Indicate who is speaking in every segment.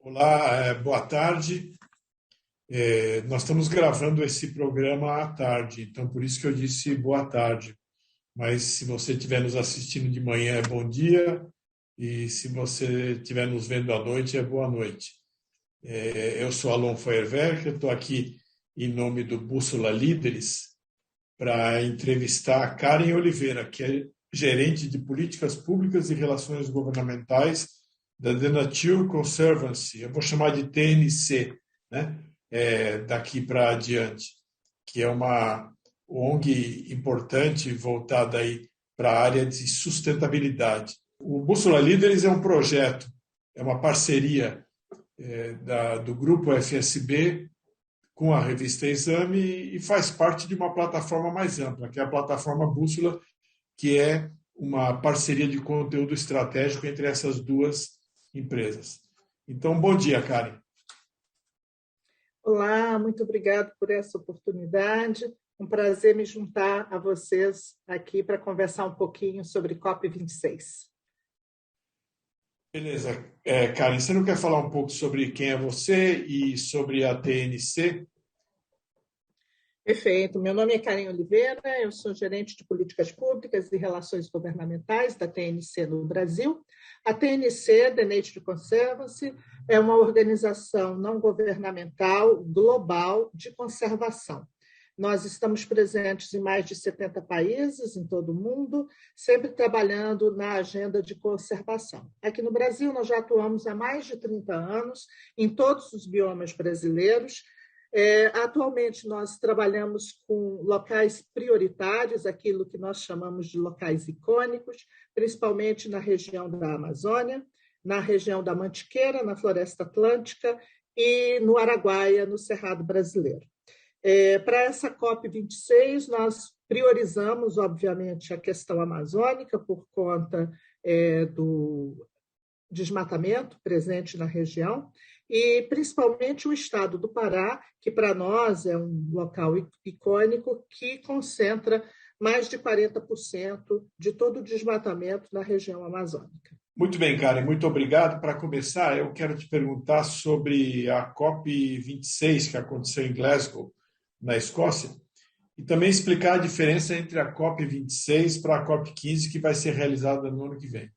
Speaker 1: Olá, boa tarde. Nós estamos gravando esse programa à tarde, então por isso que eu disse boa tarde. Mas se você estiver nos assistindo de manhã, é bom dia, e se você estiver nos vendo à noite, é boa noite. Eu sou Alon Feuerwerk, estou aqui em nome do Bússola Líderes para entrevistar a Karen Oliveira, que é gerente de políticas públicas e relações governamentais da The Nature Conservancy, eu vou chamar de TNC, né? Daqui para adiante, que é uma ONG importante voltada aí para a área de sustentabilidade. O Bússola Líderes é um projeto, é uma parceria do Grupo FSB com a revista Exame e faz parte de uma plataforma mais ampla, que é a plataforma Bússola, que é uma parceria de conteúdo estratégico entre essas duas empresas. Então, bom dia, Karen.
Speaker 2: Olá, muito obrigado por essa oportunidade. Um prazer me juntar a vocês aqui para conversar um pouquinho sobre COP26.
Speaker 1: Beleza. Karen, você não quer falar um pouco sobre quem é você e sobre a TNC?
Speaker 2: Perfeito. Meu nome é Karen Oliveira, eu sou gerente de políticas públicas e relações governamentais da TNC no Brasil. A TNC, The Nature Conservancy, é uma organização não governamental global de conservação. Nós estamos presentes em mais de 70 países em todo o mundo, sempre trabalhando na agenda de conservação. Aqui no Brasil, nós já atuamos há mais de 30 anos em todos os biomas brasileiros. Atualmente, nós trabalhamos com locais prioritários, aquilo que nós chamamos de locais icônicos, principalmente na região da Amazônia, na região da Mantiqueira, na Floresta Atlântica e no Araguaia, no Cerrado Brasileiro. Para essa COP26, nós priorizamos, obviamente, a questão amazônica por conta do desmatamento presente na região, e principalmente o estado do Pará, que para nós é um local icônico que concentra mais de 40% de todo o desmatamento na região amazônica.
Speaker 1: Muito bem, Karen, muito obrigado. Para começar, eu quero te perguntar sobre a COP26 que aconteceu em Glasgow, na Escócia, e também explicar a diferença entre a COP26 para a COP15 que vai ser realizada no ano que vem.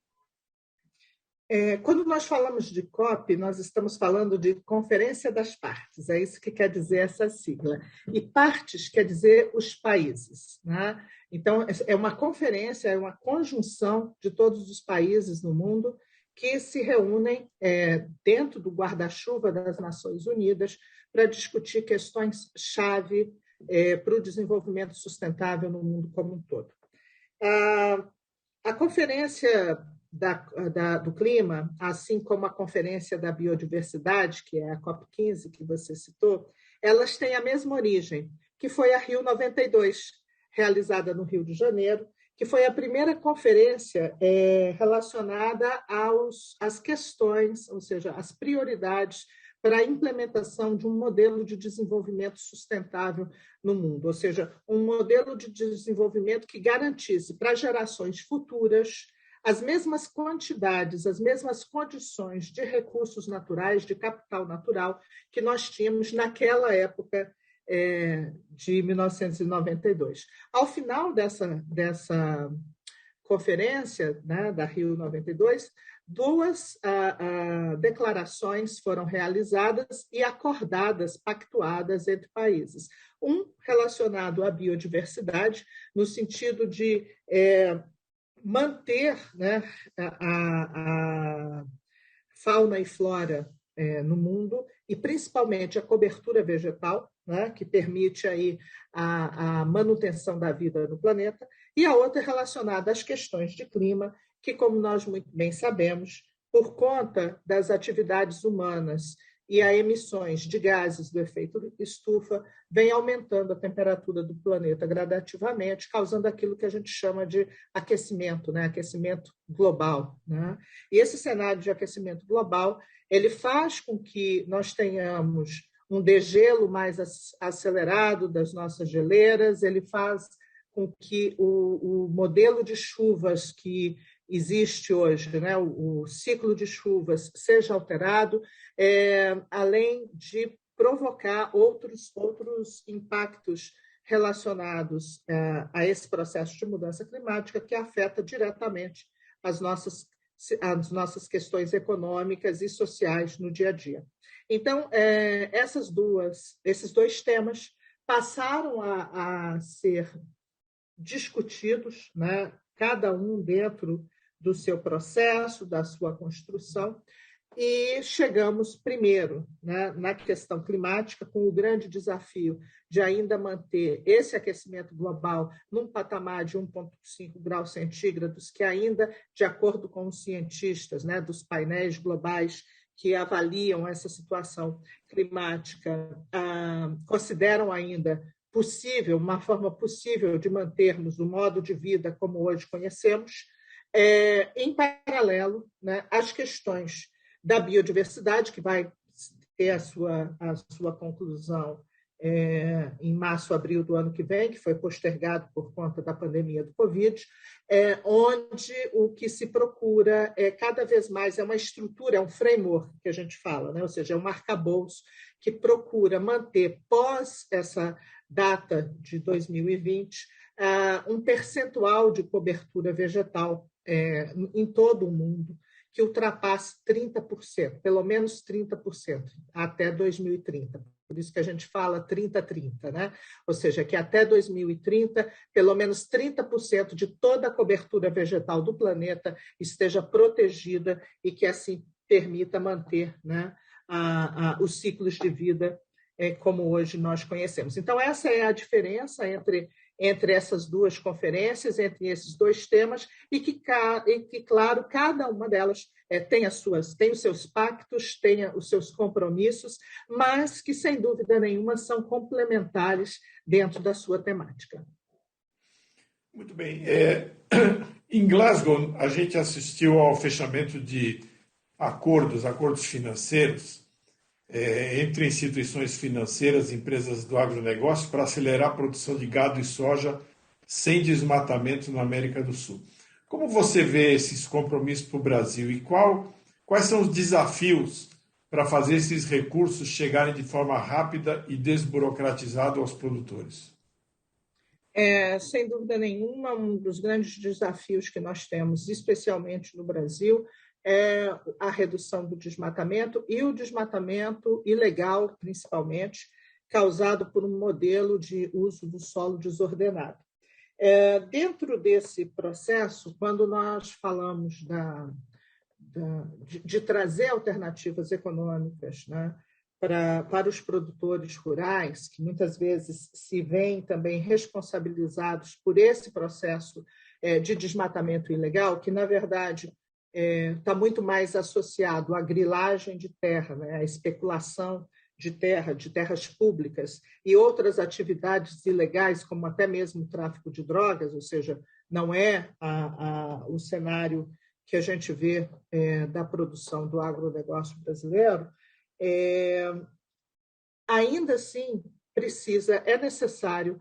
Speaker 2: Quando nós falamos de COP, nós estamos falando de Conferência das Partes, é isso que quer dizer essa sigla. E partes quer dizer os países, né? Então, é uma conferência, é uma conjunção de todos os países no mundo que se reúnem dentro do guarda-chuva das Nações Unidas para discutir questões-chave para o desenvolvimento sustentável no mundo como um todo. A Conferência do Clima, assim como a Conferência da Biodiversidade, que é a COP15 que você citou, elas têm a mesma origem, que foi a Rio 92, realizada no Rio de Janeiro, que foi a primeira conferência relacionada às questões, ou seja, às prioridades para a implementação de um modelo de desenvolvimento sustentável no mundo, ou seja, um modelo de desenvolvimento que garantisse para gerações futuras as mesmas quantidades, as mesmas condições de recursos naturais, de capital natural que nós tínhamos naquela época de 1992. Ao final dessa conferência, né, da Rio 92, duas declarações foram realizadas e acordadas, pactuadas entre países. Um relacionado à biodiversidade, no sentido de manter, né, a fauna e flora no mundo, e principalmente a cobertura vegetal, né, que permite aí a manutenção da vida no planeta, e a outra relacionada às questões de clima, que, como nós muito bem sabemos, por conta das atividades humanas e as emissões de gases do efeito estufa, vem aumentando a temperatura do planeta gradativamente, causando aquilo que a gente chama de aquecimento, né? Aquecimento global, né? E esse cenário de aquecimento global, ele faz com que nós tenhamos um degelo mais acelerado das nossas geleiras, ele faz com que o modelo de chuvas que existe hoje, né, o ciclo de chuvas, seja alterado, além de provocar outros impactos relacionados a esse processo de mudança climática que afeta diretamente as nossas questões econômicas e sociais no dia a dia. Então, esses dois temas passaram a ser discutidos, né, cada um dentro do seu processo, da sua construção, e chegamos primeiro, né, na questão climática, com o grande desafio de ainda manter esse aquecimento global num patamar de 1,5 graus centígrados, que ainda, de acordo com os cientistas, né, dos painéis globais que avaliam essa situação climática, consideram ainda possível, uma forma possível de mantermos o modo de vida como hoje conhecemos. Em paralelo, né, as questões da biodiversidade, que vai ter a sua conclusão em março, abril do ano que vem, que foi postergado por conta da pandemia do Covid, onde o que se procura cada vez mais uma estrutura, é um framework que a gente fala, né? Ou seja, é um arcabouço que procura manter, pós essa data de 2020, um percentual de cobertura vegetal em todo o mundo que ultrapasse 30%, pelo menos 30%, até 2030. Por isso que a gente fala 30-30, né? Ou seja, que até 2030, pelo menos 30% de toda a cobertura vegetal do planeta esteja protegida e que assim permita manter, né, os ciclos de vida como hoje nós conhecemos. Então, essa é a diferença entre essas duas conferências, entre esses dois temas, e que claro, cada uma delas tem os seus pactos, tem os seus compromissos, mas que, sem dúvida nenhuma, são complementares dentro da sua temática.
Speaker 1: Muito bem. Em Glasgow, a gente assistiu ao fechamento de acordos financeiros entre instituições financeiras e empresas do agronegócio para acelerar a produção de gado e soja sem desmatamento na América do Sul. Como você vê esses compromissos para o Brasil e quais são os desafios para fazer esses recursos chegarem de forma rápida e desburocratizada aos produtores?
Speaker 2: Sem dúvida nenhuma, um dos grandes desafios que nós temos, especialmente no Brasil, é a redução do desmatamento e o desmatamento ilegal, principalmente, causado por um modelo de uso do solo desordenado. Dentro desse processo, quando nós falamos de trazer alternativas econômicas, né, para os produtores rurais, que muitas vezes se veem também responsabilizados por esse processo de desmatamento ilegal, que, na verdade, está muito mais associado à grilagem de terra, né, à especulação de terras públicas e outras atividades ilegais, como até mesmo o tráfico de drogas, ou seja, não é o cenário que a gente vê da produção do agronegócio brasileiro. Ainda assim, é necessário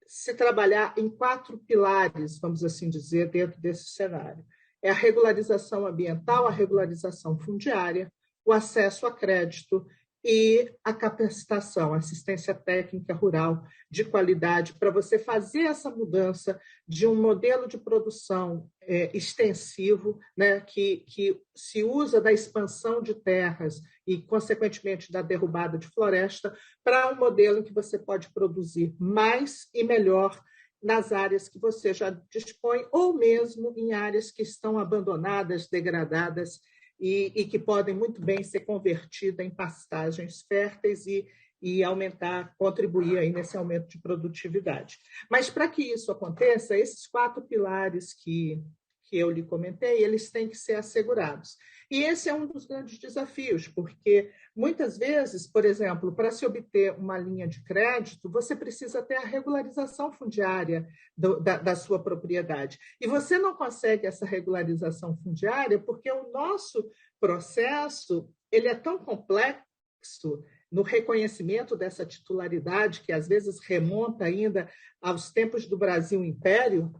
Speaker 2: se trabalhar em 4 pilares, vamos assim dizer, dentro desse cenário. É a regularização ambiental, a regularização fundiária, o acesso a crédito e a capacitação, assistência técnica rural de qualidade, para você fazer essa mudança de um modelo de produção extensivo, né, que se usa da expansão de terras e, consequentemente, da derrubada de floresta, para um modelo em que você pode produzir mais e melhor nas áreas que você já dispõe, ou mesmo em áreas que estão abandonadas, degradadas, e que podem muito bem ser convertidas em pastagens férteis e contribuir aí nesse aumento de produtividade. Mas, para que isso aconteça, esses 4 pilares que eu lhe comentei, eles têm que ser assegurados. E esse é um dos grandes desafios, porque muitas vezes, por exemplo, para se obter uma linha de crédito, você precisa ter a regularização fundiária da sua propriedade. E você não consegue essa regularização fundiária porque o nosso processo ele é tão complexo no reconhecimento dessa titularidade, que às vezes remonta ainda aos tempos do Brasil Império,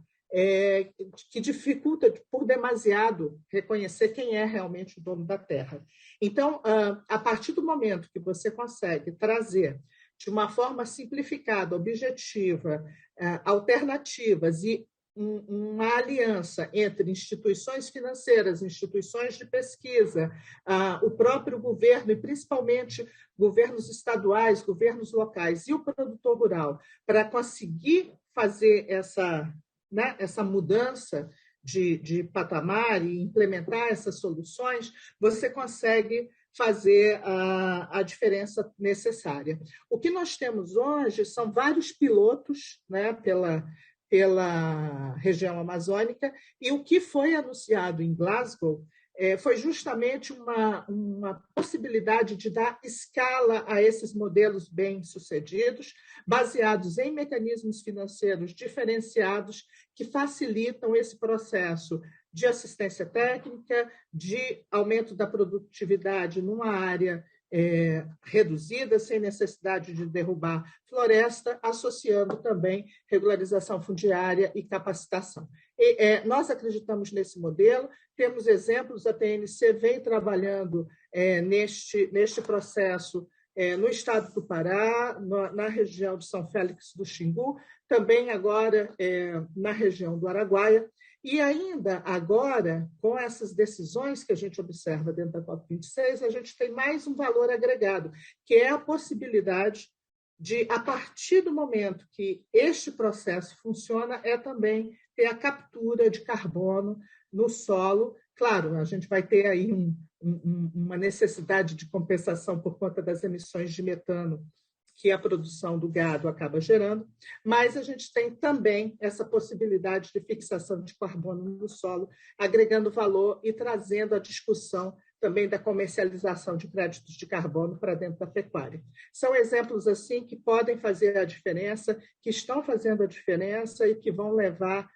Speaker 2: que dificulta por demasiado reconhecer quem é realmente o dono da terra. Então, a partir do momento que você consegue trazer de uma forma simplificada, objetiva, alternativas e uma aliança entre instituições financeiras, instituições de pesquisa, o próprio governo e principalmente governos estaduais, governos locais e o produtor rural, para conseguir fazer essa mudança de patamar e implementar essas soluções, você consegue fazer a diferença necessária. O que nós temos hoje são vários pilotos, né, pela região amazônica, e o que foi anunciado em Glasgow foi justamente uma possibilidade de dar escala a esses modelos bem-sucedidos, baseados em mecanismos financeiros diferenciados que facilitam esse processo de assistência técnica, de aumento da produtividade numa área reduzida, sem necessidade de derrubar floresta, associando também regularização fundiária e capacitação. Nós acreditamos nesse modelo, temos exemplos, a TNC vem trabalhando neste processo no estado do Pará, na região de São Félix do Xingu, também agora na região do Araguaia, e ainda agora, com essas decisões que a gente observa dentro da COP26, a gente tem mais um valor agregado, que é a possibilidade de, a partir do momento que este processo funciona, também ter a captura de carbono no solo. Claro, a gente vai ter aí uma necessidade de compensação por conta das emissões de metano que a produção do gado acaba gerando, mas a gente tem também essa possibilidade de fixação de carbono no solo, agregando valor e trazendo a discussão também da comercialização de créditos de carbono para dentro da pecuária. São exemplos assim que podem fazer a diferença, que estão fazendo a diferença e que vão levar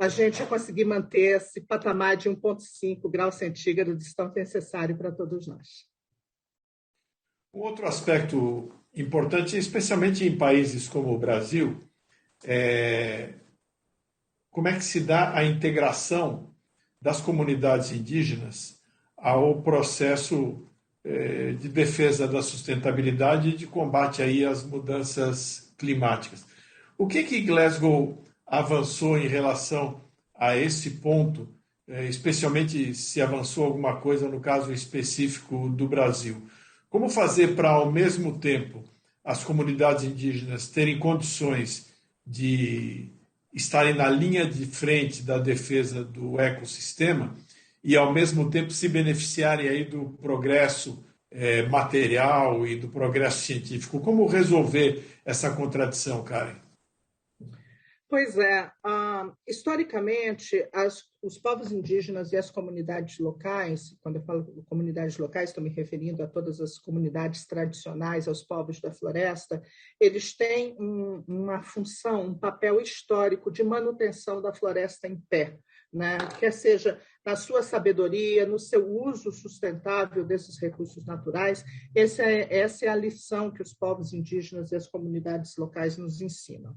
Speaker 2: a gente a conseguir manter esse patamar de 1,5 graus centígrados tão necessário para todos nós.
Speaker 1: Um outro aspecto importante, especialmente em países como o Brasil, como é que se dá a integração das comunidades indígenas ao processo de defesa da sustentabilidade e de combate aí às mudanças climáticas. O que Glasgow avançou em relação a esse ponto, especialmente se avançou alguma coisa no caso específico do Brasil? Como fazer para, ao mesmo tempo, as comunidades indígenas terem condições de estarem na linha de frente da defesa do ecossistema e, ao mesmo tempo, se beneficiarem aí do progresso material e do progresso científico? Como resolver essa contradição, Karen?
Speaker 2: Pois é, historicamente, os povos indígenas e as comunidades locais, quando eu falo comunidades locais, estou me referindo a todas as comunidades tradicionais, aos povos da floresta, eles têm uma função, um papel histórico de manutenção da floresta em pé, né? Quer seja na sua sabedoria, no seu uso sustentável desses recursos naturais. Essa é a lição que os povos indígenas e as comunidades locais nos ensinam.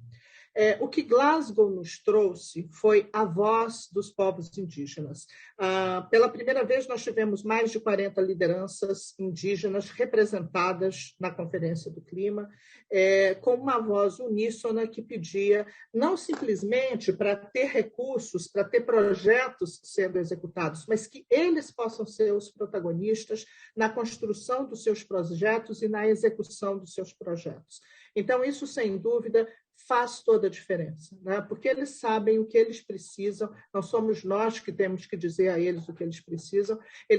Speaker 2: O que Glasgow nos trouxe foi a voz dos povos indígenas. Pela primeira vez, nós tivemos mais de 40 lideranças indígenas representadas na Conferência do Clima, com uma voz uníssona que pedia não simplesmente para ter recursos, para ter projetos sendo executados, mas que eles possam ser os protagonistas na construção dos seus projetos e na execução dos seus projetos. Então, isso, sem dúvida, faz toda a diferença, né? Porque eles sabem o que eles precisam, não somos nós que temos que dizer a eles o que eles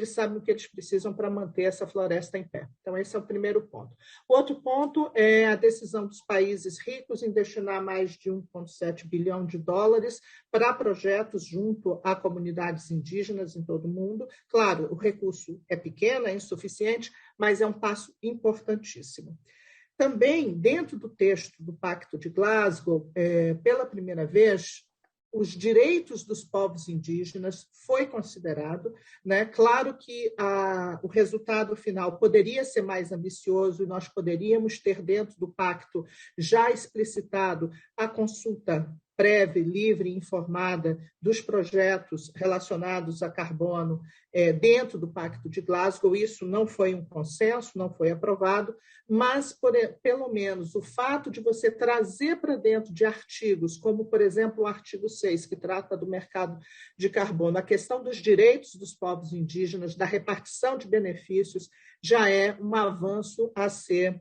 Speaker 2: sabem o que eles precisam para manter essa floresta em pé. Então, esse é o primeiro ponto. O outro ponto é a decisão dos países ricos em destinar mais de 1,7 bilhão de dólares para projetos junto a comunidades indígenas em todo o mundo. Claro, o recurso é pequeno, é insuficiente, mas é um passo importantíssimo. Também, dentro do texto do Pacto de Glasgow, pela primeira vez, os direitos dos povos indígenas foi considerado, né? Claro que o resultado final poderia ser mais ambicioso e nós poderíamos ter dentro do pacto já explicitado a consulta prévia, livre e informada dos projetos relacionados a carbono dentro do Pacto de Glasgow. Isso não foi um consenso, não foi aprovado, mas, pelo menos, o fato de você trazer para dentro de artigos, como, por exemplo, o artigo 6, que trata do mercado de carbono, a questão dos direitos dos povos indígenas, da repartição de benefícios, já é um avanço a ser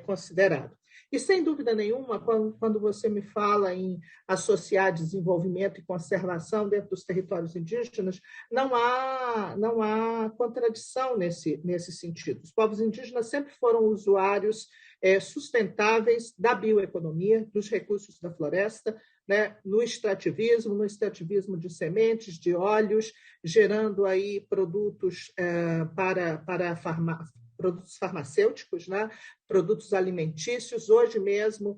Speaker 2: considerado. E, sem dúvida nenhuma, quando você me fala em associar desenvolvimento e conservação dentro dos territórios indígenas, não há contradição nesse sentido. Os povos indígenas sempre foram usuários sustentáveis da bioeconomia, dos recursos da floresta, né, no extrativismo de sementes, de óleos, gerando aí produtos para produtos farmacêuticos, né? Produtos alimentícios. Hoje mesmo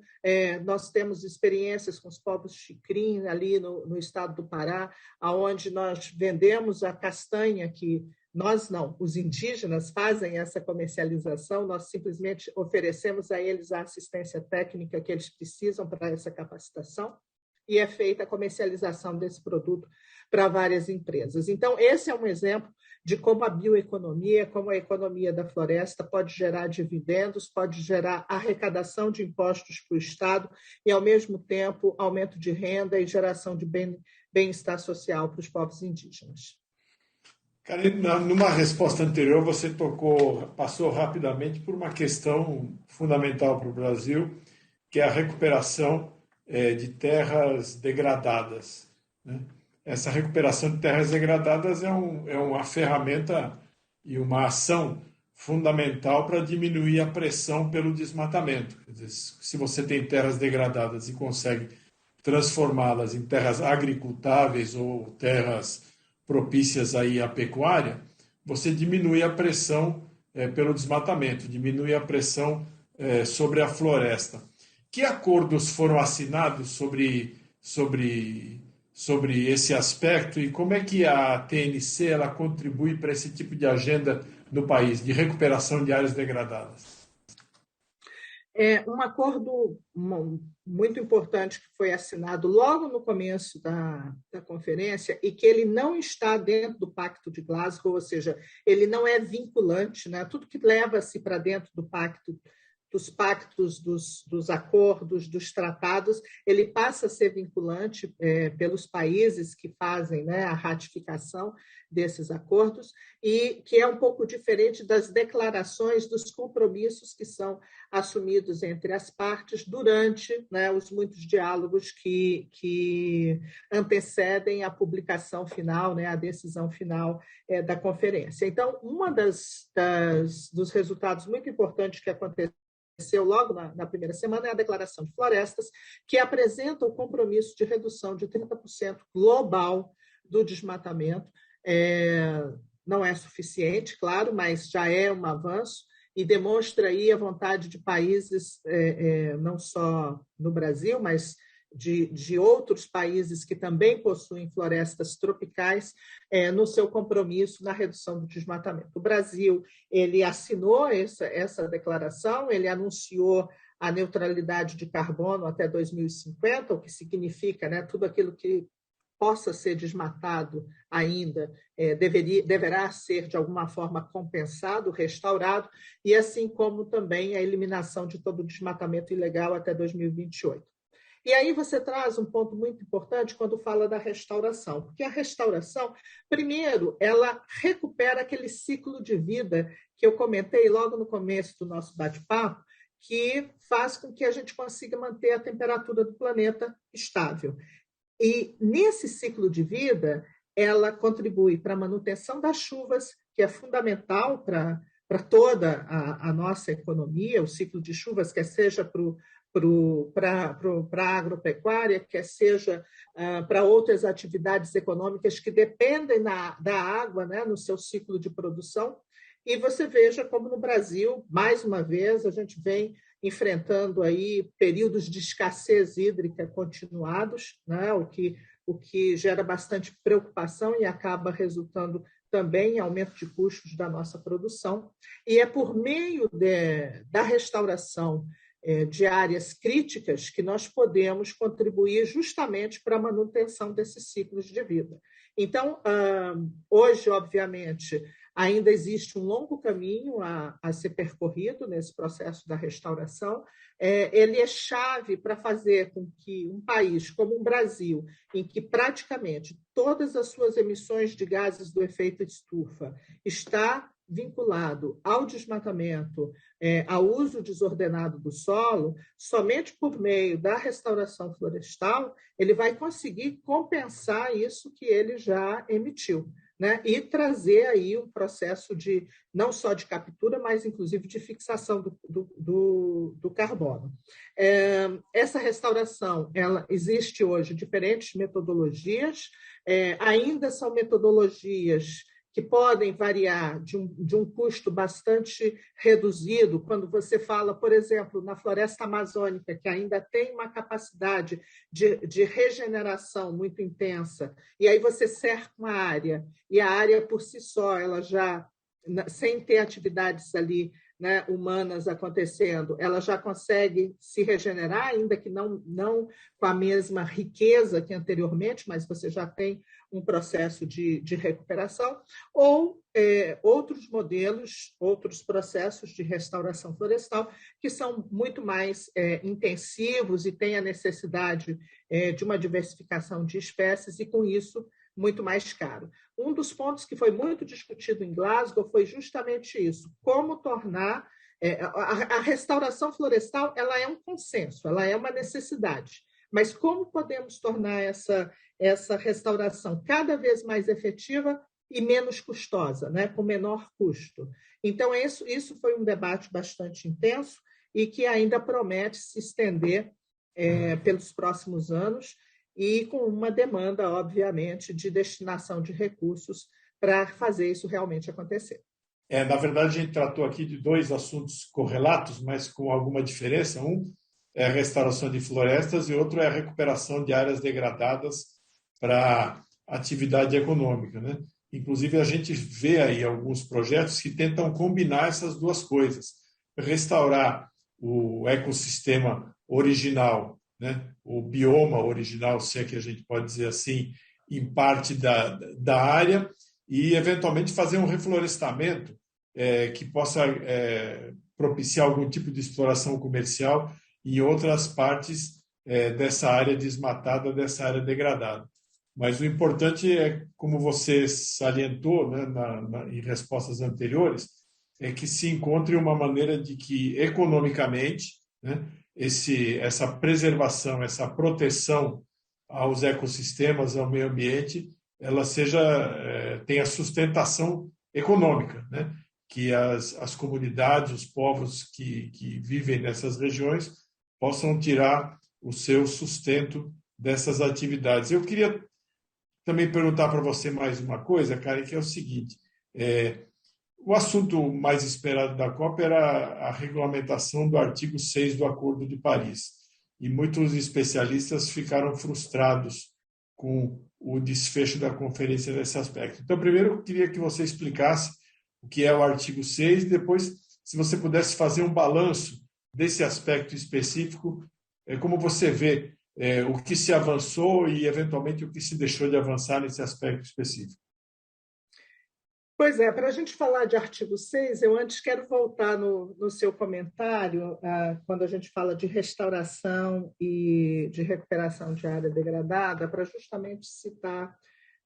Speaker 2: nós temos experiências com os povos Xikrin, ali no estado do Pará, onde nós vendemos a castanha que nós não, os indígenas fazem essa comercialização, nós simplesmente oferecemos a eles a assistência técnica que eles precisam para essa capacitação, e é feita a comercialização desse produto para várias empresas. Então, esse é um exemplo de como a bioeconomia, como a economia da floresta pode gerar dividendos, pode gerar arrecadação de impostos para o Estado e, ao mesmo tempo, aumento de renda e geração de bem-estar social para os povos indígenas.
Speaker 1: Karina, numa resposta anterior, você passou rapidamente por uma questão fundamental para o Brasil, que é a recuperação de terras degradadas, né? Essa recuperação de terras degradadas é uma ferramenta e uma ação fundamental para diminuir a pressão pelo desmatamento. Quer dizer, se você tem terras degradadas e consegue transformá-las em terras agricultáveis ou terras propícias aí à pecuária, você diminui a pressão pelo desmatamento, diminui a pressão sobre a floresta. Que acordos foram assinados sobre esse aspecto e como é que a TNC ela contribui para esse tipo de agenda no país, de recuperação de áreas degradadas?
Speaker 2: Um acordo muito importante que foi assinado logo no começo da conferência e que ele não está dentro do Pacto de Glasgow, ou seja, ele não é vinculante, né? Tudo que leva-se para dentro do pacto, dos pactos, dos acordos, dos tratados, ele passa a ser vinculante pelos países que fazem, né, a ratificação desses acordos, e que é um pouco diferente das declarações, dos compromissos que são assumidos entre as partes durante, né, os muitos diálogos que antecedem a publicação final, né, a decisão final da conferência. Então, dos resultados muito importantes que aconteceu logo na primeira semana é a Declaração de Florestas, que apresenta o compromisso de redução de 30% global do desmatamento. Não é suficiente, claro, mas já é um avanço e demonstra aí a vontade de países, não só no Brasil, mas de outros países que também possuem florestas tropicais no seu compromisso na redução do desmatamento. O Brasil ele assinou essa declaração, ele anunciou a neutralidade de carbono até 2050, o que significa, né, tudo aquilo que possa ser desmatado ainda deverá ser, de alguma forma, compensado, restaurado, e assim como também a eliminação de todo o desmatamento ilegal até 2028. E aí você traz um ponto muito importante quando fala da restauração, porque a restauração, primeiro, ela recupera aquele ciclo de vida que eu comentei logo no começo do nosso bate-papo, que faz com que a gente consiga manter a temperatura do planeta estável. E nesse ciclo de vida, ela contribui para a manutenção das chuvas, que é fundamental para toda a nossa economia, o ciclo de chuvas, quer seja para a agropecuária, quer seja para outras atividades econômicas que dependem da água, né, no seu ciclo de produção. E você veja como no Brasil, mais uma vez, a gente vem enfrentando aí períodos de escassez hídrica continuados, né, o que gera bastante preocupação e acaba resultando também em aumento de custos da nossa produção. E é por meio da restauração de áreas críticas que nós podemos contribuir justamente para a manutenção desses ciclos de vida. Então, hoje, obviamente, ainda existe um longo caminho a ser percorrido nesse processo da restauração. Ele é chave para fazer com que um país como o Brasil, em que praticamente todas as suas emissões de gases do efeito estufa está vinculado ao desmatamento, ao uso desordenado do solo, somente por meio da restauração florestal ele vai conseguir compensar isso que ele já emitiu, né? E trazer aí um processo de não só de captura, mas inclusive de fixação do carbono. Essa restauração, ela existe hoje diferentes metodologias, ainda são metodologias que podem variar de um custo bastante reduzido, quando você fala, por exemplo, na floresta amazônica, que ainda tem uma capacidade de regeneração muito intensa, e aí você cerca uma área, e a área por si só, ela já, sem ter atividades ali, né, humanas acontecendo, ela já consegue se regenerar, ainda que não com a mesma riqueza que anteriormente, mas você já tem um processo de recuperação, ou outros modelos, outros processos de restauração florestal que são muito mais intensivos e têm a necessidade de uma diversificação de espécies e, com isso, muito mais caro. Um dos pontos que foi muito discutido em Glasgow foi justamente isso, como tornar a restauração florestal, ela é um consenso, ela é uma necessidade, mas como podemos tornar essa restauração cada vez mais efetiva e menos custosa, né, com menor custo. Então, isso foi um debate bastante intenso e que ainda promete se estender pelos próximos anos, e com uma demanda, obviamente, de destinação de recursos para fazer isso realmente acontecer.
Speaker 1: Na verdade, a gente tratou aqui de dois assuntos correlatos, mas com alguma diferença. Um é a restauração de florestas e outro é a recuperação de áreas degradadas para atividade econômica, né? Inclusive, a gente vê aí alguns projetos que tentam combinar essas duas coisas. Restaurar o ecossistema original, né? O bioma original, se é que a gente pode dizer assim, em parte da área, e, eventualmente, fazer um reflorestamento que possa propiciar algum tipo de exploração comercial em outras partes dessa área desmatada, dessa área degradada. Mas o importante é, como você salientou, né, em respostas anteriores, é que se encontre uma maneira de que, economicamente, né, essa preservação, essa proteção aos ecossistemas, ao meio ambiente, ela tenha sustentação econômica, né? Que as comunidades, os povos que vivem nessas regiões possam tirar o seu sustento dessas atividades. Eu queria também perguntar para você mais uma coisa, Karen, que é o seguinte: o assunto mais esperado da COP era a regulamentação do artigo 6 do Acordo de Paris, e muitos especialistas ficaram frustrados com o desfecho da conferência nesse aspecto. Então, primeiro, eu queria que você explicasse o que é o artigo 6 e depois, se você pudesse fazer um balanço desse aspecto específico, como você vê o que se avançou e, eventualmente, o que se deixou de avançar nesse aspecto específico.
Speaker 2: Pois é, para a gente falar de artigo 6, eu antes quero voltar no seu comentário, quando a gente fala de restauração e de recuperação de área degradada, para justamente citar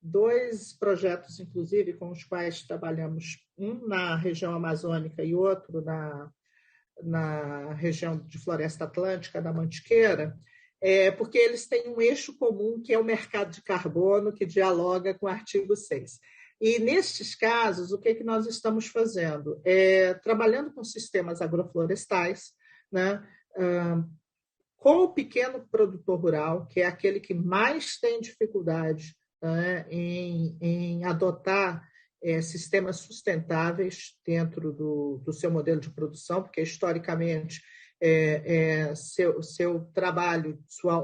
Speaker 2: dois projetos, inclusive, com os quais trabalhamos, um na região amazônica e outro na região de Floresta Atlântica, da Mantiqueira, porque eles têm um eixo comum, que é o mercado de carbono, que dialoga com o artigo 6. E, nestes casos, o que nós estamos fazendo? Trabalhando com sistemas agroflorestais, né? Com o pequeno produtor rural, que é aquele que mais tem dificuldade, né, em adotar sistemas sustentáveis dentro do seu modelo de produção, porque, historicamente, seu trabalho,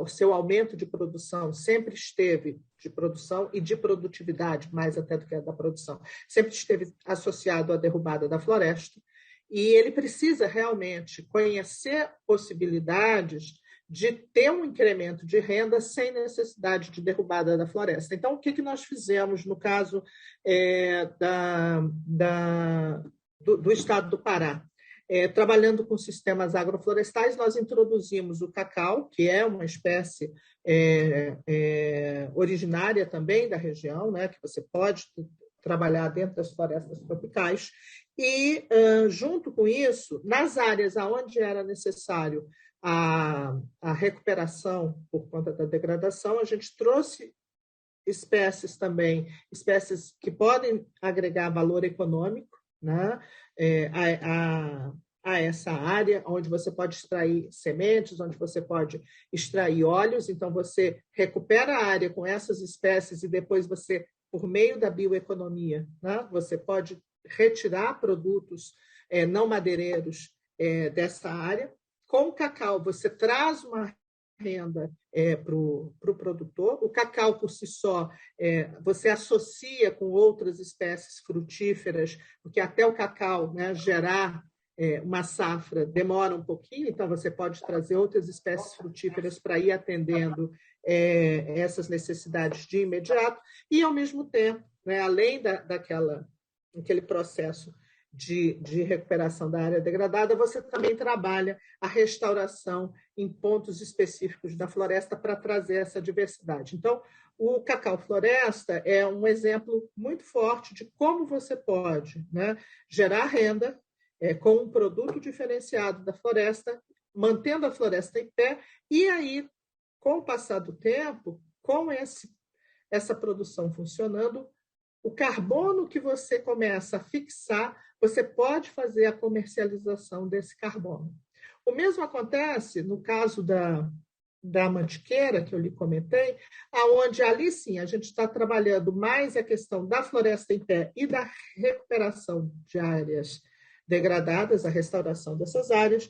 Speaker 2: seu aumento de produção sempre esteve, de produção e de produtividade, mais até do que a da produção, sempre esteve associado à derrubada da floresta. e ele precisa realmente conhecer possibilidades de ter um incremento de renda sem necessidade de derrubada da floresta. Então, o que nós fizemos no caso do estado do Pará? Trabalhando com sistemas agroflorestais, nós introduzimos o cacau, que é uma espécie originária também da região, né, que você pode trabalhar dentro das florestas tropicais, e, junto com isso, nas áreas onde era necessário a recuperação por conta da degradação, a gente trouxe espécies também, espécies que podem agregar valor econômico, né, a essa área, onde você pode extrair sementes, onde você pode extrair óleos. Então, você recupera a área com essas espécies e depois você, por meio da bioeconomia, né, você pode retirar produtos não madeireiros dessa área. Com o cacau, você traz uma renda para o produtor. O cacau, por si só, você associa com outras espécies frutíferas, porque até o cacau, né, gerar uma safra demora um pouquinho, então você pode trazer outras espécies frutíferas para ir atendendo essas necessidades de imediato, e, ao mesmo tempo, né, além daquele processo de recuperação da área degradada, você também trabalha a restauração em pontos específicos da floresta para trazer essa diversidade. Então, o Cacau Floresta é um exemplo muito forte de como você pode, né, gerar renda com um produto diferenciado da floresta, mantendo a floresta em pé, e aí, com o passar do tempo, com essa produção funcionando, o carbono que você começa a fixar, você pode fazer a comercialização desse carbono. O mesmo acontece no caso da mantiqueira, que eu lhe comentei, onde ali sim a gente está trabalhando mais a questão da floresta em pé e da recuperação de áreas degradadas, a restauração dessas áreas,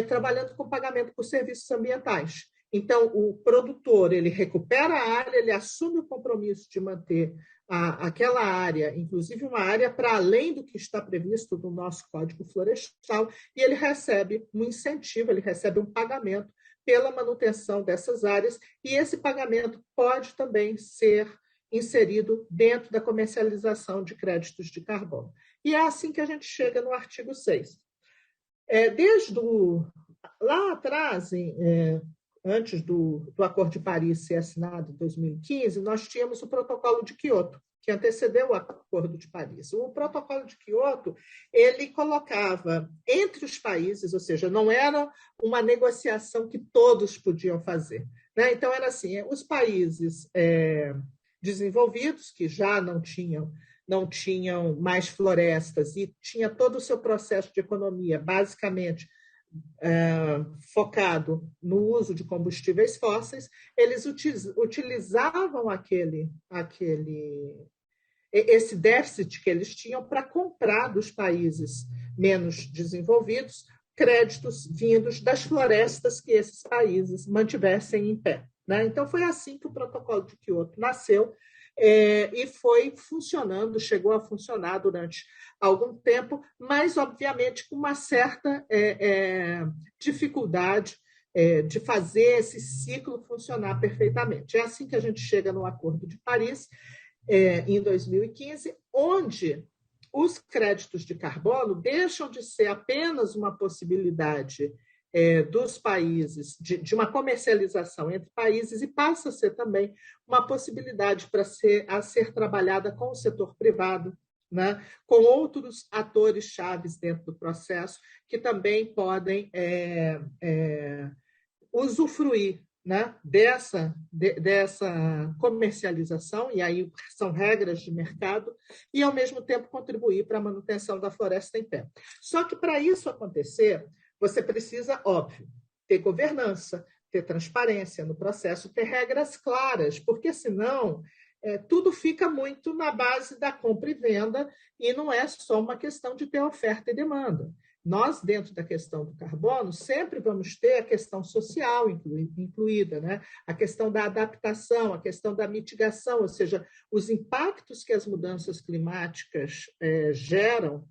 Speaker 2: trabalhando com pagamento por serviços ambientais. Então, o produtor, ele recupera a área, ele assume o compromisso de manter aquela área, inclusive uma área para além do que está previsto no nosso Código Florestal, e ele recebe um incentivo, ele recebe um pagamento pela manutenção dessas áreas, e esse pagamento pode também ser inserido dentro da comercialização de créditos de carbono. E é assim que a gente chega no artigo 6. Desde lá atrás, antes do Acordo de Paris ser assinado em 2015, nós tínhamos o Protocolo de Quioto, que antecedeu o Acordo de Paris. O Protocolo de Quioto, ele colocava entre os países, ou seja, não era uma negociação que todos podiam fazer, né? Então, era assim, os países desenvolvidos, que já não tinham mais florestas e tinha todo o seu processo de economia, basicamente, focado no uso de combustíveis fósseis, eles utilizavam esse déficit que eles tinham para comprar dos países menos desenvolvidos créditos vindos das florestas que esses países mantivessem em pé, né? Então, foi assim que o Protocolo de Quioto nasceu, e foi funcionando, chegou a funcionar durante algum tempo, mas, obviamente, com uma certa dificuldade de fazer esse ciclo funcionar perfeitamente. É assim que a gente chega no Acordo de Paris, em 2015, onde os créditos de carbono deixam de ser apenas uma possibilidade dos países, de uma comercialização entre países, e passa a ser também uma possibilidade a ser trabalhada com o setor privado, né, com outros atores chaves dentro do processo, que também podem usufruir, né, dessa comercialização, e aí são regras de mercado, e, ao mesmo tempo, contribuir para a manutenção da floresta em pé. Só que, para isso acontecer, você precisa, óbvio, ter governança, ter transparência no processo, ter regras claras, porque, senão, tudo fica muito na base da compra e venda, e não é só uma questão de ter oferta e demanda. Nós, dentro da questão do carbono, sempre vamos ter a questão social incluída, né? A questão da adaptação, a questão da mitigação, ou seja, os impactos que as mudanças climáticas geram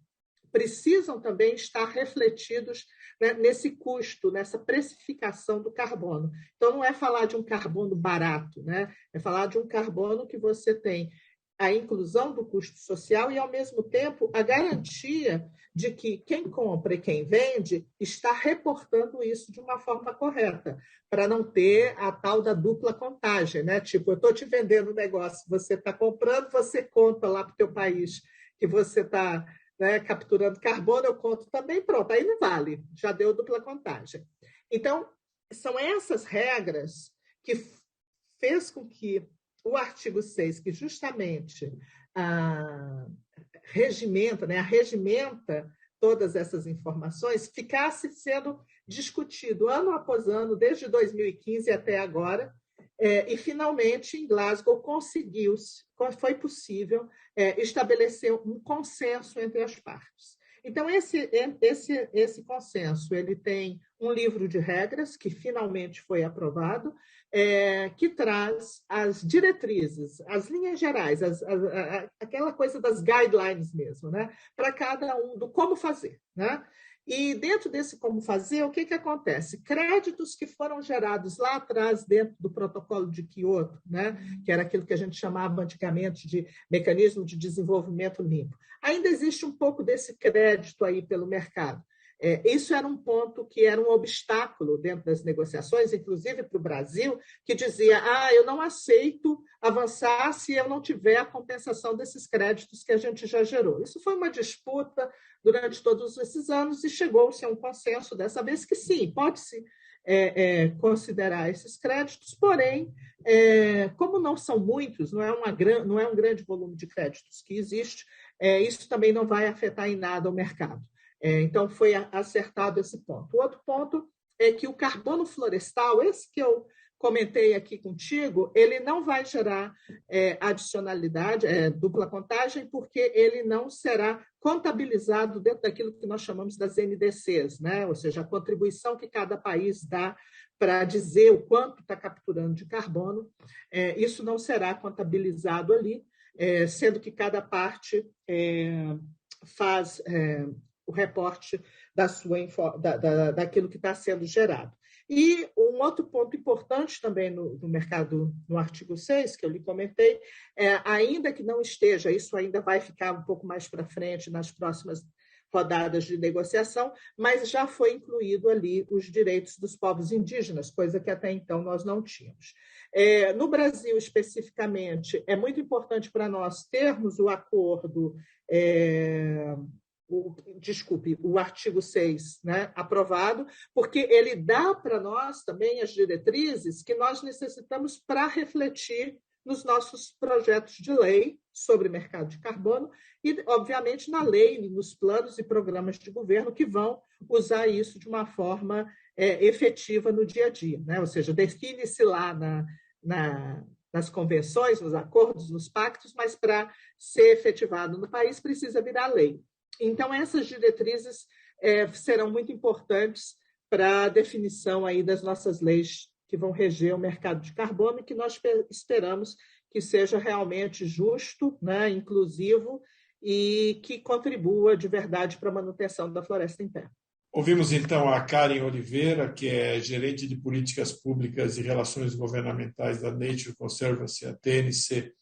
Speaker 2: precisam também estar refletidos, né, nesse custo, nessa precificação do carbono. Então, não é falar de um carbono barato, né? É falar de um carbono que você tem a inclusão do custo social e, ao mesmo tempo, a garantia de que quem compra e quem vende está reportando isso de uma forma correta, para não ter a tal da dupla contagem, né? Tipo, eu estou te vendendo um negócio, você está comprando, você conta lá para o teu país que você está, né, capturando carbono, eu conto também, pronto, aí não vale, já deu dupla contagem. Então, são essas regras que fez com que o artigo 6, que justamente regimenta, né, arregimenta todas essas informações, ficasse sendo discutido ano após ano, desde 2015 até agora, e finalmente em Glasgow foi possível estabelecer um consenso entre as partes. Então, esse consenso ele tem um livro de regras que finalmente foi aprovado, que traz as diretrizes, as linhas gerais, aquela coisa das guidelines mesmo, né? Para cada um, do como fazer, né? E dentro desse como fazer, o que acontece? Créditos que foram gerados lá atrás, dentro do protocolo de Kyoto, né? Que era aquilo que a gente chamava antigamente de mecanismo de desenvolvimento limpo. Ainda existe um pouco desse crédito aí pelo mercado. Isso era um ponto que era um obstáculo dentro das negociações, inclusive para o Brasil, que dizia: eu não aceito avançar se eu não tiver a compensação desses créditos que a gente já gerou. Isso foi uma disputa durante todos esses anos e chegou-se a um consenso dessa vez que sim, pode-se considerar esses créditos, porém, como não são muitos, não é um grande volume de créditos que existe, isso também não vai afetar em nada o mercado. Então, foi acertado esse ponto. O outro ponto é que o carbono florestal, esse que eu comentei aqui contigo, ele não vai gerar adicionalidade, dupla contagem, porque ele não será contabilizado dentro daquilo que nós chamamos das NDCs, né? Ou seja, a contribuição que cada país dá para dizer o quanto está capturando de carbono, isso não será contabilizado ali, sendo que cada parte faz o reporte daquilo que está sendo gerado. E um outro ponto importante também no mercado, no artigo 6, que eu lhe comentei, ainda que não esteja, isso ainda vai ficar um pouco mais para frente nas próximas rodadas de negociação, mas já foi incluído ali os direitos dos povos indígenas, coisa que até então nós não tínhamos. No Brasil, especificamente, é muito importante para nós termos o acordo o artigo 6, né, aprovado, porque ele dá para nós também as diretrizes que nós necessitamos para refletir nos nossos projetos de lei sobre mercado de carbono e, obviamente, na lei, nos planos e programas de governo que vão usar isso de uma forma efetiva no dia a dia, né? Ou seja, define-se lá nas convenções, nos acordos, nos pactos, mas para ser efetivado no país precisa virar lei. Então, essas diretrizes serão muito importantes para a definição aí das nossas leis que vão reger o mercado de carbono e que nós esperamos que seja realmente justo, né, inclusivo e que contribua de verdade para a manutenção da floresta em pé.
Speaker 1: Ouvimos, então, a Karen Oliveira, que é gerente de políticas públicas e relações governamentais da Nature Conservancy, a TNC,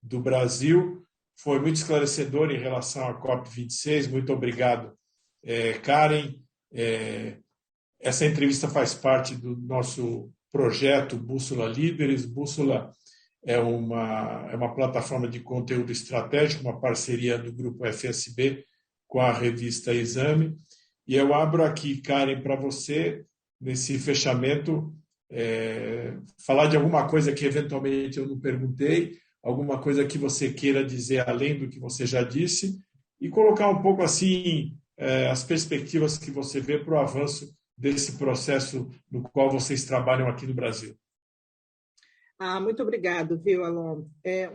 Speaker 1: do Brasil. Foi muito esclarecedor em relação à COP26. Muito obrigado, Karen. Essa entrevista faz parte do nosso projeto Bússola Líderes. Bússola é uma plataforma de conteúdo estratégico, uma parceria do Grupo FSB com a revista Exame. E eu abro aqui, Karen, para você, nesse fechamento, falar de alguma coisa que eventualmente eu não perguntei, alguma coisa que você queira dizer além do que você já disse, e colocar um pouco assim as perspectivas que você vê para o avanço desse processo no qual vocês trabalham aqui no Brasil.
Speaker 2: Muito obrigado, viu, Alon?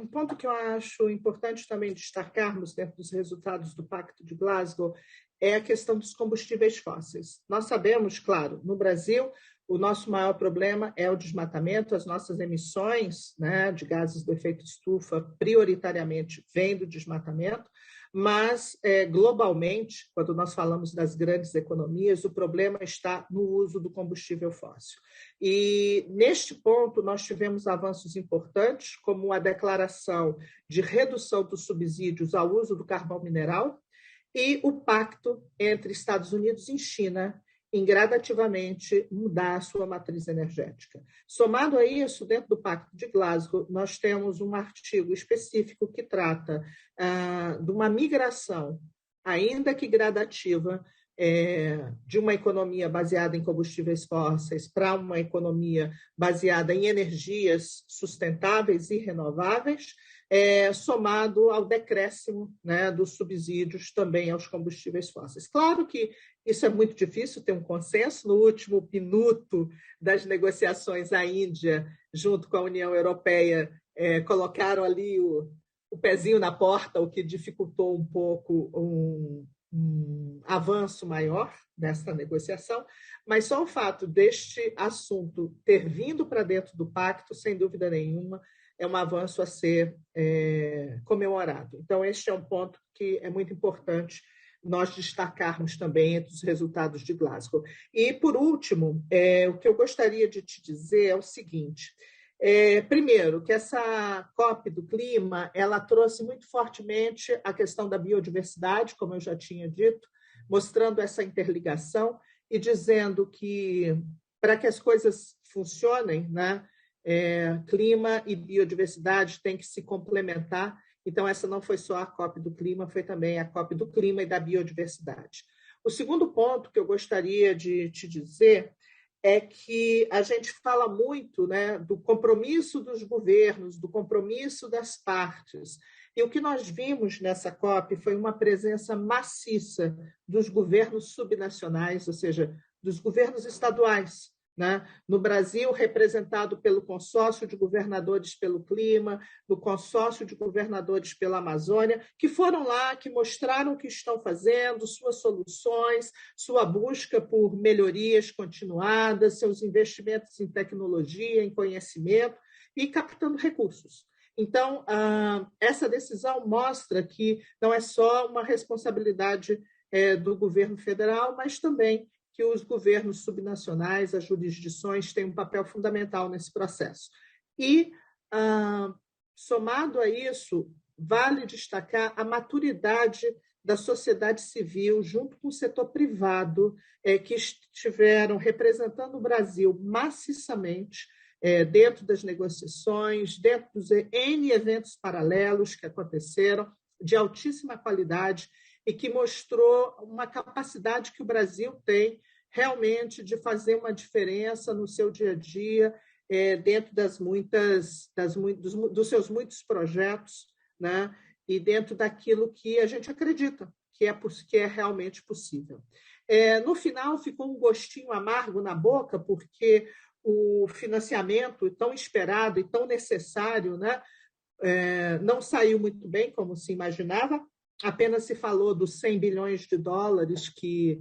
Speaker 2: Um ponto que eu acho importante também destacarmos dentro dos resultados do Pacto de Glasgow é a questão dos combustíveis fósseis. Nós sabemos, claro, no Brasil, o nosso maior problema é o desmatamento, as nossas emissões, né, de gases do efeito estufa, prioritariamente, vêm do desmatamento, mas, globalmente, quando nós falamos das grandes economias, o problema está no uso do combustível fóssil. E, neste ponto, nós tivemos avanços importantes, como a declaração de redução dos subsídios ao uso do carvão mineral e o pacto entre Estados Unidos e China em gradativamente mudar a sua matriz energética. Somado a isso, dentro do Pacto de Glasgow, nós temos um artigo específico que trata de uma migração, ainda que gradativa, de uma economia baseada em combustíveis fósseis para uma economia baseada em energias sustentáveis e renováveis, somado ao decréscimo, né, dos subsídios também aos combustíveis fósseis. Claro que isso é muito difícil ter um consenso. No último minuto das negociações, a Índia, junto com a União Europeia, colocaram ali o pezinho na porta, o que dificultou um pouco um avanço maior dessa negociação, mas só o fato deste assunto ter vindo para dentro do pacto, sem dúvida nenhuma, é um avanço a ser comemorado. Então, este é um ponto que é muito importante nós destacarmos também entre os resultados de Glasgow. E, por último, o que eu gostaria de te dizer é o seguinte: primeiro, que essa COP do clima, ela trouxe muito fortemente a questão da biodiversidade, como eu já tinha dito, mostrando essa interligação e dizendo que, para que as coisas funcionem, né, clima e biodiversidade têm que se complementar. Então, essa não foi só a COP do clima, foi também a COP do clima e da biodiversidade. O segundo ponto que eu gostaria de te dizer é que a gente fala muito, né, do compromisso dos governos, do compromisso das partes. E o que nós vimos nessa COP foi uma presença maciça dos governos subnacionais, ou seja, dos governos estaduais, né? No Brasil, representado pelo consórcio de governadores pelo clima, no consórcio de governadores pela Amazônia, que foram lá, que mostraram o que estão fazendo, suas soluções, sua busca por melhorias continuadas, seus investimentos em tecnologia, em conhecimento e captando recursos. Então, essa decisão mostra que não é só uma responsabilidade do governo federal, mas também que os governos subnacionais, as jurisdições, têm um papel fundamental nesse processo. E, somado a isso, vale destacar a maturidade da sociedade civil junto com o setor privado, que estiveram representando o Brasil maciçamente dentro das negociações, dentro dos N eventos paralelos que aconteceram, de altíssima qualidade, e que mostrou uma capacidade que o Brasil tem realmente de fazer uma diferença no seu dia a dia, dentro dos seus muitos projetos, né? E dentro daquilo que a gente acredita que é realmente possível. No final, ficou um gostinho amargo na boca, porque o financiamento tão esperado e tão necessário, né, não saiu muito bem, como se imaginava. Apenas se falou dos 100 bilhões de dólares que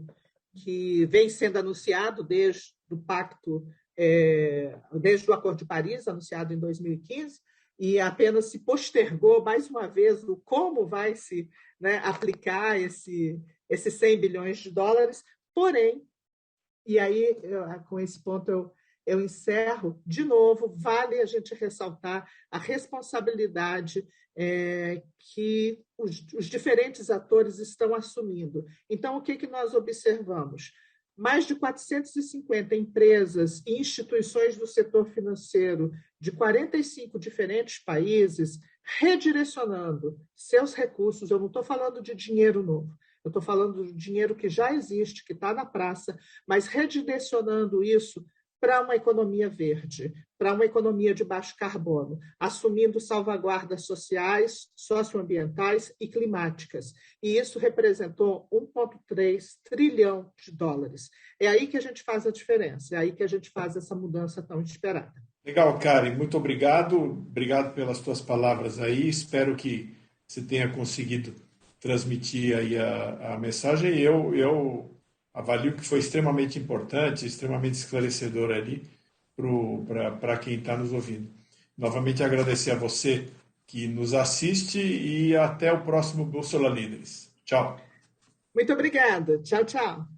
Speaker 2: vem sendo anunciado desde o pacto, desde o Acordo de Paris, anunciado em 2015, e apenas se postergou mais uma vez o como vai se, né, aplicar esses 100 bilhões de dólares. Porém, e aí, com esse ponto eu encerro, de novo, vale a gente ressaltar a responsabilidade que os diferentes atores estão assumindo. Então, o que nós observamos? Mais de 450 empresas e instituições do setor financeiro de 45 diferentes países redirecionando seus recursos. Eu não estou falando de dinheiro novo, eu estou falando de dinheiro que já existe, que está na praça, mas redirecionando isso para uma economia verde, para uma economia de baixo carbono, assumindo salvaguardas sociais, socioambientais e climáticas. E isso representou 1,3 trilhão de dólares. É aí que a gente faz a diferença, é aí que a gente faz essa mudança tão esperada.
Speaker 1: Legal, Karen, muito obrigado. Obrigado pelas tuas palavras aí. Espero que você tenha conseguido transmitir aí a mensagem. Eu avalio que foi extremamente importante, extremamente esclarecedor ali para quem está nos ouvindo. Novamente agradecer a você que nos assiste e até o próximo Bússola Líderes. Tchau.
Speaker 2: Muito obrigada. Tchau, tchau.